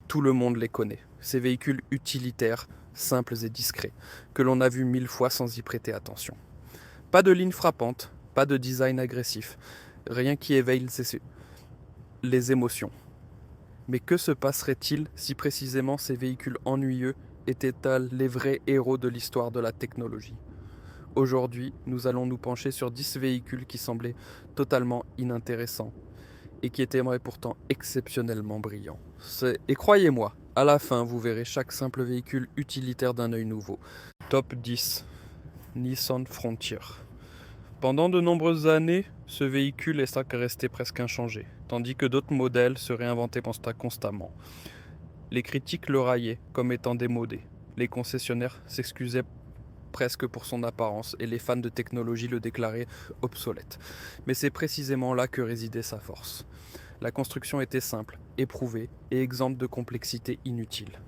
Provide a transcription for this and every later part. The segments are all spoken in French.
Tout le monde les connaît. Ces véhicules utilitaires, simples et discrets, que l'on a vus 1000 fois sans y prêter attention. Pas de ligne frappante, pas de design agressif, rien qui éveille les émotions. Mais que se passerait-il si précisément ces véhicules ennuyeux étaient les vrais héros de l'histoire de la technologie? Aujourd'hui, nous allons nous pencher sur 10 véhicules qui semblaient totalement inintéressants et qui étaient pourtant exceptionnellement brillants. Et croyez-moi, à la fin, vous verrez chaque simple véhicule utilitaire d'un œil nouveau. Top 10. Nissan Frontier. Pendant de nombreuses années, ce véhicule est resté presque inchangé, tandis que d'autres modèles se réinventaient constamment. Les critiques le raillaient comme étant démodé. Les concessionnaires s'excusaient presque pour son apparence et les fans de technologie le déclaraient obsolète. Mais c'est précisément là que résidait sa force. La construction était simple, éprouvée et exempte de complexité inutile.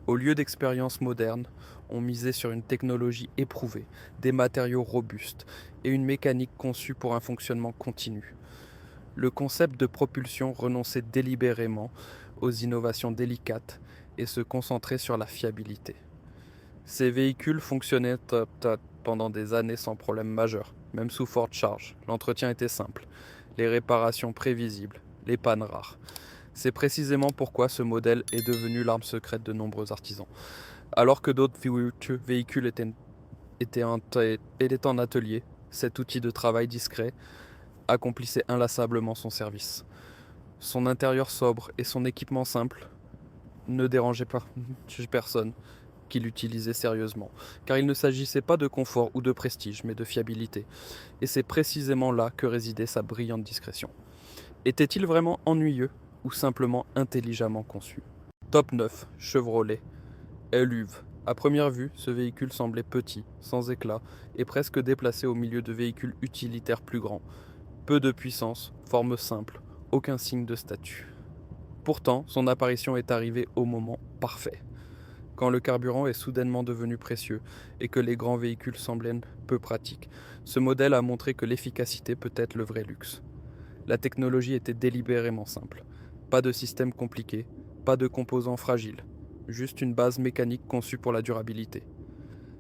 Au lieu d'expériences modernes, on misait sur une technologie éprouvée, des matériaux robustes et une mécanique conçue pour un fonctionnement continu. Le concept de propulsion renonçait délibérément aux innovations délicates et se concentrait sur la fiabilité. Ces véhicules fonctionnaient pendant des années sans problème majeur, même sous forte charge. L'entretien était simple, les réparations prévisibles, les pannes rares. C'est précisément pourquoi ce modèle est devenu l'arme secrète de nombreux artisans. Alors que d'autres véhicules étaient en atelier, cet outil de travail discret accomplissait inlassablement son service. Son intérieur sobre et son équipement simple ne dérangeaient pas personne qui l'utilisait sérieusement, car il ne s'agissait pas de confort ou de prestige, mais de fiabilité. Et c'est précisément là que résidait sa brillante discrétion. Était-il vraiment ennuyeux ou simplement intelligemment conçu? Top 9. Chevrolet Eluve. À première vue, ce véhicule semblait petit, sans éclat, et presque déplacé au milieu de véhicules utilitaires plus grands. Peu de puissance, forme simple, aucun signe de statut. Pourtant, son apparition est arrivée au moment parfait. Quand le carburant est soudainement devenu précieux et que les grands véhicules semblaient peu pratiques, ce modèle a montré que l'efficacité peut être le vrai luxe. La technologie était délibérément simple. Pas de système compliqué, pas de composants fragiles, juste une base mécanique conçue pour la durabilité.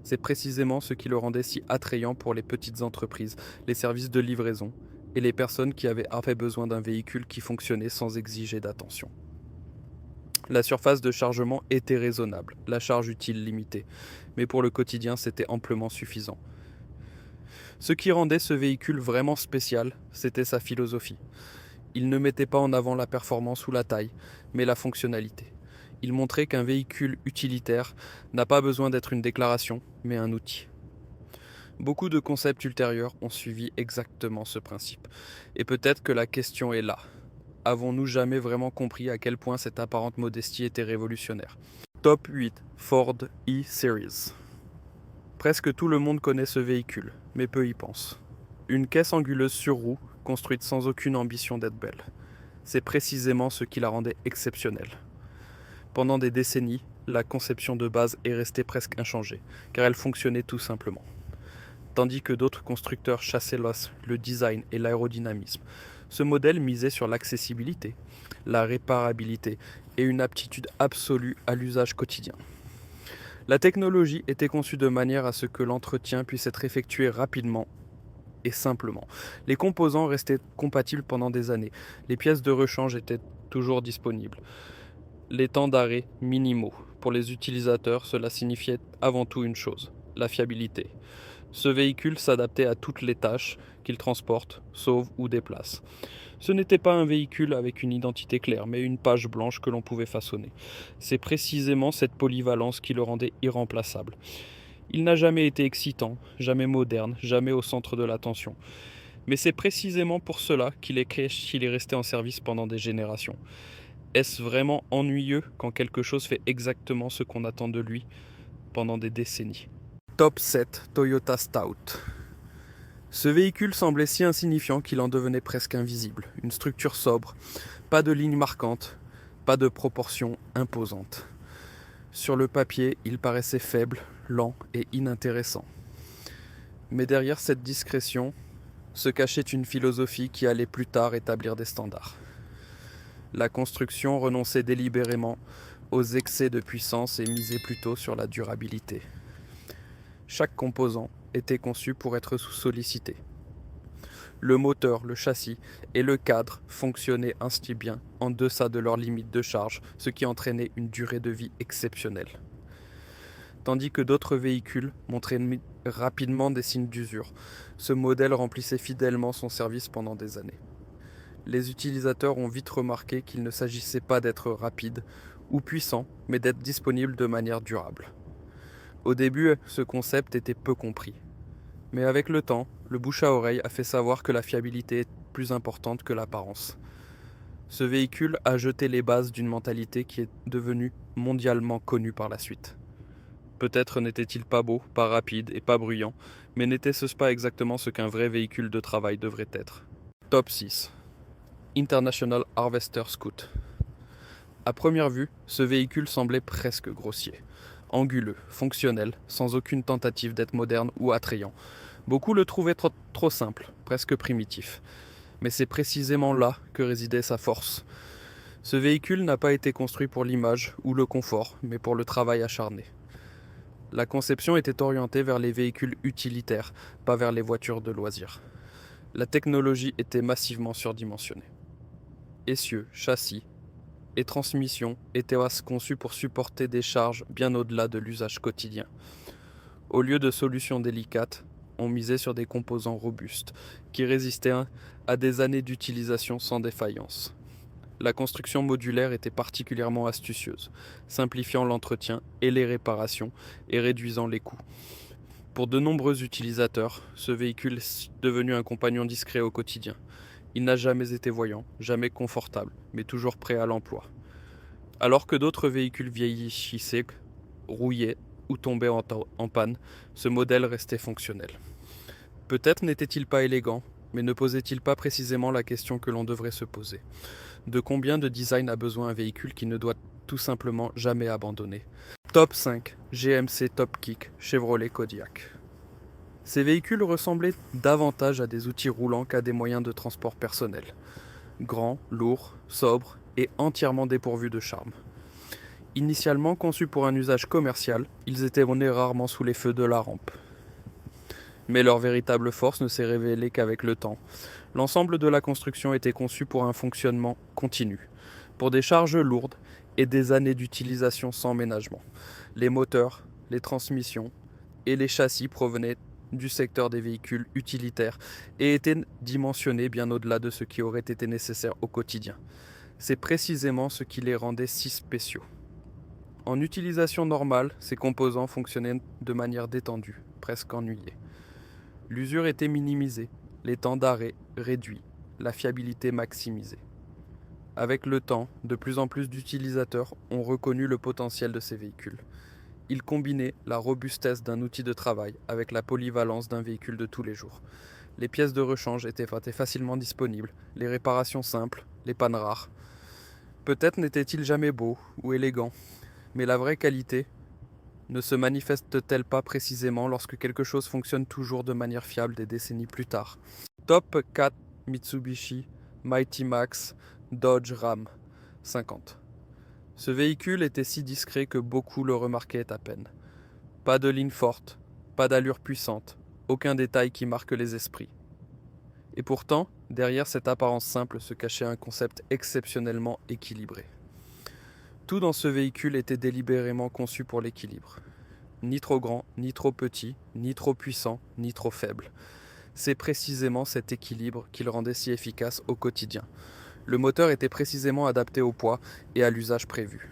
C'est précisément ce qui le rendait si attrayant pour les petites entreprises, les services de livraison et les personnes qui avaient besoin d'un véhicule qui fonctionnait sans exiger d'attention. La surface de chargement était raisonnable, la charge utile limitée, mais pour le quotidien c'était amplement suffisant. Ce qui rendait ce véhicule vraiment spécial, c'était sa philosophie. Il ne mettait pas en avant la performance ou la taille, mais la fonctionnalité. Il montrait qu'un véhicule utilitaire n'a pas besoin d'être une déclaration, mais un outil. Beaucoup de concepts ultérieurs ont suivi exactement ce principe. Et peut-être que la question est là. Avons-nous jamais vraiment compris à quel point cette apparente modestie était révolutionnaire? Top 8. Ford E-Series. Presque tout le monde connaît ce véhicule, mais peu y pense. Une caisse anguleuse sur roue, construite sans aucune ambition d'être belle. C'est précisément ce qui la rendait exceptionnelle. Pendant des décennies, la conception de base est restée presque inchangée, car elle fonctionnait tout simplement. Tandis que d'autres constructeurs chassaient le design et l'aérodynamisme, ce modèle misait sur l'accessibilité, la réparabilité et une aptitude absolue à l'usage quotidien. La technologie était conçue de manière à ce que l'entretien puisse être effectué rapidement et simplement. Les composants restaient compatibles pendant des années. Les pièces de rechange étaient toujours disponibles. Les temps d'arrêt minimaux. Pour les utilisateurs, cela signifiait avant tout une chose, la fiabilité. Ce véhicule s'adaptait à toutes les tâches qu'il transporte, sauve ou déplace. Ce n'était pas un véhicule avec une identité claire, mais une page blanche que l'on pouvait façonner. C'est précisément cette polyvalence qui le rendait irremplaçable. Il n'a jamais été excitant, jamais moderne, jamais au centre de l'attention. Mais c'est précisément pour cela qu'il est resté en service pendant des générations. Est-ce vraiment ennuyeux quand quelque chose fait exactement ce qu'on attend de lui pendant des décennies? Top 7. Toyota Stout. Ce véhicule semblait si insignifiant qu'il en devenait presque invisible. Une structure sobre, pas de lignes marquantes, pas de proportions imposantes. Sur le papier, il paraissait faible, lent et inintéressant. Mais derrière cette discrétion se cachait une philosophie qui allait plus tard établir des standards. La construction renonçait délibérément aux excès de puissance et misait plutôt sur la durabilité. Chaque composant était conçu pour être sollicité. Le moteur, le châssis et le cadre fonctionnaient ainsi bien en deçà de leurs limites de charge, ce qui entraînait une durée de vie exceptionnelle. Tandis que d'autres véhicules montraient rapidement des signes d'usure, ce modèle remplissait fidèlement son service pendant des années. Les utilisateurs ont vite remarqué qu'il ne s'agissait pas d'être rapide ou puissant, mais d'être disponible de manière durable. Au début, ce concept était peu compris. Mais avec le temps, le bouche à oreille a fait savoir que la fiabilité est plus importante que l'apparence. Ce véhicule a jeté les bases d'une mentalité qui est devenue mondialement connue par la suite. Peut-être n'était-il pas beau, pas rapide et pas bruyant, mais n'était-ce pas exactement ce qu'un vrai véhicule de travail devrait être. Top 6. International Harvester Scout. À première vue, ce véhicule semblait presque grossier. Anguleux, fonctionnel, sans aucune tentative d'être moderne ou attrayant. Beaucoup le trouvaient trop simple, presque primitif. Mais c'est précisément là que résidait sa force. Ce véhicule n'a pas été construit pour l'image ou le confort, mais pour le travail acharné. La conception était orientée vers les véhicules utilitaires, pas vers les voitures de loisirs. La technologie était massivement surdimensionnée. Essieux, châssis et transmission étaient conçus pour supporter des charges bien au-delà de l'usage quotidien. Au lieu de solutions délicates, on misait sur des composants robustes qui résistaient à des années d'utilisation sans défaillance. La construction modulaire était particulièrement astucieuse, simplifiant l'entretien et les réparations et réduisant les coûts. Pour de nombreux utilisateurs, ce véhicule est devenu un compagnon discret au quotidien. Il n'a jamais été voyant, jamais confortable, mais toujours prêt à l'emploi. Alors que d'autres véhicules vieillissaient, rouillaient ou tombaient en panne, ce modèle restait fonctionnel. Peut-être n'était-il pas élégant, mais ne posait-il pas précisément la question que l'on devrait se poser ? De combien de design a besoin un véhicule qui ne doit tout simplement jamais abandonner ? Top 5. GMC Top Kick Chevrolet Kodiaq. Ces véhicules ressemblaient davantage à des outils roulants qu'à des moyens de transport personnel. Grands, lourds, sobres et entièrement dépourvus de charme. Initialement conçus pour un usage commercial, ils étaient nés rarement sous les feux de la rampe. Mais leur véritable force ne s'est révélée qu'avec le temps. L'ensemble de la construction était conçu pour un fonctionnement continu, pour des charges lourdes et des années d'utilisation sans ménagement. Les moteurs, les transmissions et les châssis provenaient du secteur des véhicules utilitaires et étaient dimensionnés bien au-delà de ce qui aurait été nécessaire au quotidien. C'est précisément ce qui les rendait si spéciaux. En utilisation normale, ces composants fonctionnaient de manière détendue, presque ennuyée. L'usure était minimisée, les temps d'arrêt réduits, la fiabilité maximisée. Avec le temps, de plus en plus d'utilisateurs ont reconnu le potentiel de ces véhicules. Ils combinaient la robustesse d'un outil de travail avec la polyvalence d'un véhicule de tous les jours. Les pièces de rechange étaient facilement disponibles, les réparations simples, les pannes rares. Peut-être n'était-il jamais beau ou élégant, mais la vraie qualité ne se manifeste-t-elle pas précisément lorsque quelque chose fonctionne toujours de manière fiable des décennies plus tard ? Top 4 Mitsubishi Mighty Max Dodge Ram 50. Ce véhicule était si discret que beaucoup le remarquaient à peine. Pas de ligne forte, pas d'allure puissante, aucun détail qui marque les esprits. Et pourtant, derrière cette apparence simple se cachait un concept exceptionnellement équilibré. Tout dans ce véhicule était délibérément conçu pour l'équilibre. Ni trop grand, ni trop petit, ni trop puissant, ni trop faible. C'est précisément cet équilibre qui le rendait si efficace au quotidien. Le moteur était précisément adapté au poids et à l'usage prévu.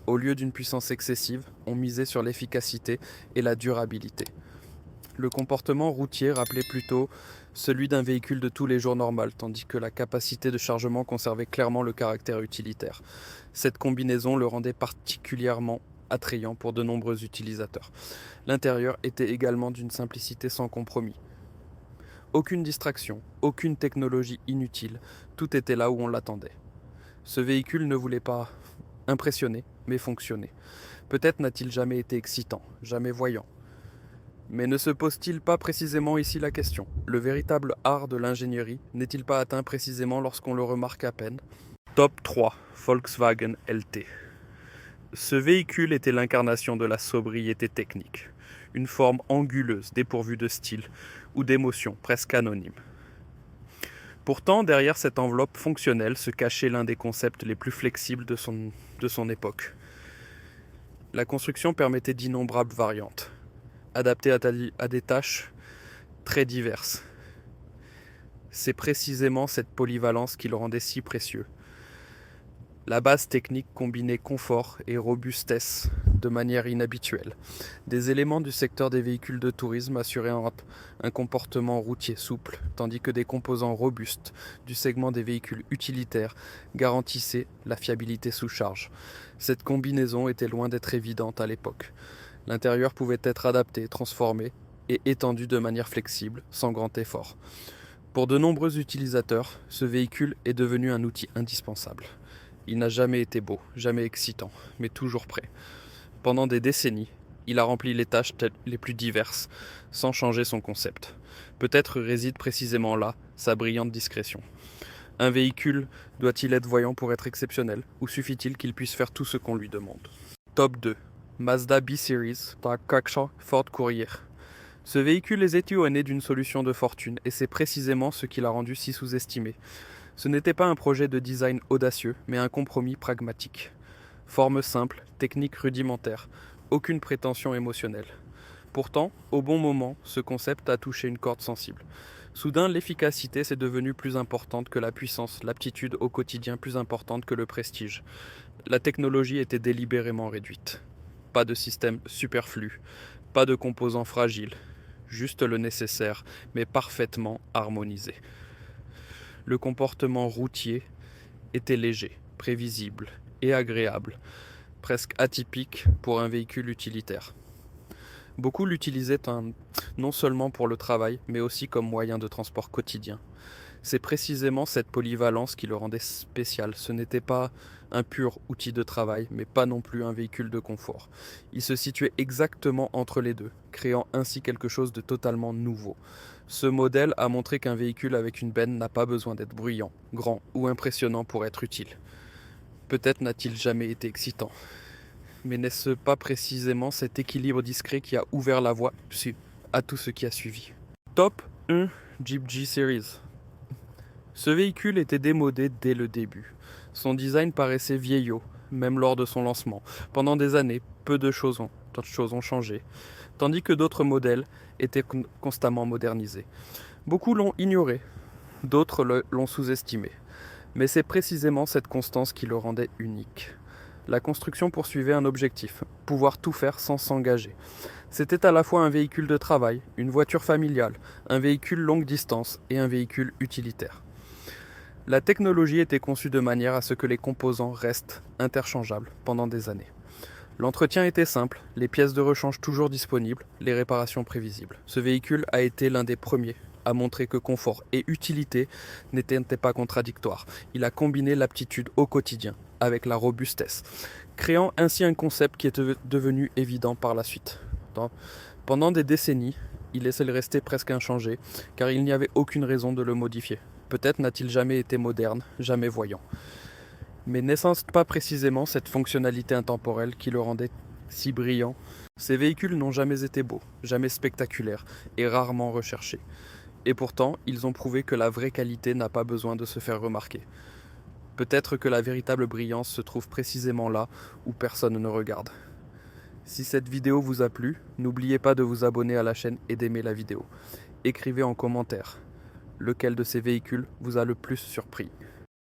Au lieu d'une puissance excessive, on misait sur l'efficacité et la durabilité. Le comportement routier rappelait plutôt celui d'un véhicule de tous les jours normal, tandis que la capacité de chargement conservait clairement le caractère utilitaire. Cette combinaison le rendait particulièrement attrayant pour de nombreux utilisateurs. L'intérieur était également d'une simplicité sans compromis. Aucune distraction, aucune technologie inutile, tout était là où on l'attendait. Ce véhicule ne voulait pas impressionner, mais fonctionner. Peut-être n'a-t-il jamais été excitant, jamais voyant. Mais ne se pose-t-il pas précisément ici la question ? Le véritable art de l'ingénierie n'est-il pas atteint précisément lorsqu'on le remarque à peine ? Top 3, Volkswagen LT. Ce véhicule était l'incarnation de la sobriété technique, une forme anguleuse dépourvue de style ou d'émotion presque anonyme. Pourtant, derrière cette enveloppe fonctionnelle se cachait l'un des concepts les plus flexibles de son époque. La construction permettait d'innombrables variantes, adaptées à des tâches très diverses. C'est précisément cette polyvalence qui le rendait si précieux. La base technique combinait confort et robustesse de manière inhabituelle. Des éléments du secteur des véhicules de tourisme assuraient un comportement routier souple, tandis que des composants robustes du segment des véhicules utilitaires garantissaient la fiabilité sous charge. Cette combinaison était loin d'être évidente à l'époque. L'intérieur pouvait être adapté, transformé et étendu de manière flexible, sans grand effort. Pour de nombreux utilisateurs, ce véhicule est devenu un outil indispensable. Il n'a jamais été beau, jamais excitant, mais toujours prêt. Pendant des décennies, il a rempli les tâches les plus diverses, sans changer son concept. Peut-être réside précisément là sa brillante discrétion. Un véhicule doit-il être voyant pour être exceptionnel, ou suffit-il qu'il puisse faire tout ce qu'on lui demande? Top 2. Mazda B-Series par Kaksha Ford Courier. Ce véhicule est né d'une solution de fortune, et c'est précisément ce qui l'a rendu si sous-estimé. Ce n'était pas un projet de design audacieux, mais un compromis pragmatique. Forme simple, technique rudimentaire, aucune prétention émotionnelle. Pourtant, au bon moment, ce concept a touché une corde sensible. Soudain, l'efficacité s'est devenue plus importante que la puissance, l'aptitude au quotidien plus importante que le prestige. La technologie était délibérément réduite. Pas de système superflu, pas de composants fragiles, juste le nécessaire, mais parfaitement harmonisé. Le comportement routier était léger, prévisible et agréable, presque atypique pour un véhicule utilitaire. Beaucoup l'utilisaient non seulement pour le travail, mais aussi comme moyen de transport quotidien. C'est précisément cette polyvalence qui le rendait spécial. Ce n'était pas un pur outil de travail, mais pas non plus un véhicule de confort. Il se situait exactement entre les deux, créant ainsi quelque chose de totalement nouveau. Ce modèle a montré qu'un véhicule avec une benne n'a pas besoin d'être bruyant, grand ou impressionnant pour être utile. Peut-être n'a-t-il jamais été excitant. Mais n'est-ce pas précisément cet équilibre discret qui a ouvert la voie à tout ce qui a suivi? Top 1 Jeep G-Series. Ce véhicule était démodé dès le début. Son design paraissait vieillot, même lors de son lancement. Pendant des années, peu de choses ont changé, tandis que d'autres modèles étaient constamment modernisés. Beaucoup l'ont ignoré, d'autres l'ont sous-estimé. Mais c'est précisément cette constance qui le rendait unique. La construction poursuivait un objectif, pouvoir tout faire sans s'engager. C'était à la fois un véhicule de travail, une voiture familiale, un véhicule longue distance et un véhicule utilitaire. La technologie était conçue de manière à ce que les composants restent interchangeables pendant des années. L'entretien était simple, les pièces de rechange toujours disponibles, les réparations prévisibles. Ce véhicule a été l'un des premiers à montrer que confort et utilité n'étaient pas contradictoires. Il a combiné l'aptitude au quotidien avec la robustesse, créant ainsi un concept qui est devenu évident par la suite. Pendant des décennies, il laissait le rester presque inchangé, car il n'y avait aucune raison de le modifier. Peut-être n'a-t-il jamais été moderne, jamais voyant. Mais n'est-ce pas précisément cette fonctionnalité intemporelle qui le rendait si brillant? Ces véhicules n'ont jamais été beaux, jamais spectaculaires et rarement recherchés. Et pourtant, ils ont prouvé que la vraie qualité n'a pas besoin de se faire remarquer. Peut-être que la véritable brillance se trouve précisément là où personne ne regarde. Si cette vidéo vous a plu, n'oubliez pas de vous abonner à la chaîne et d'aimer la vidéo. Écrivez en commentaire lequel de ces véhicules vous a le plus surpris.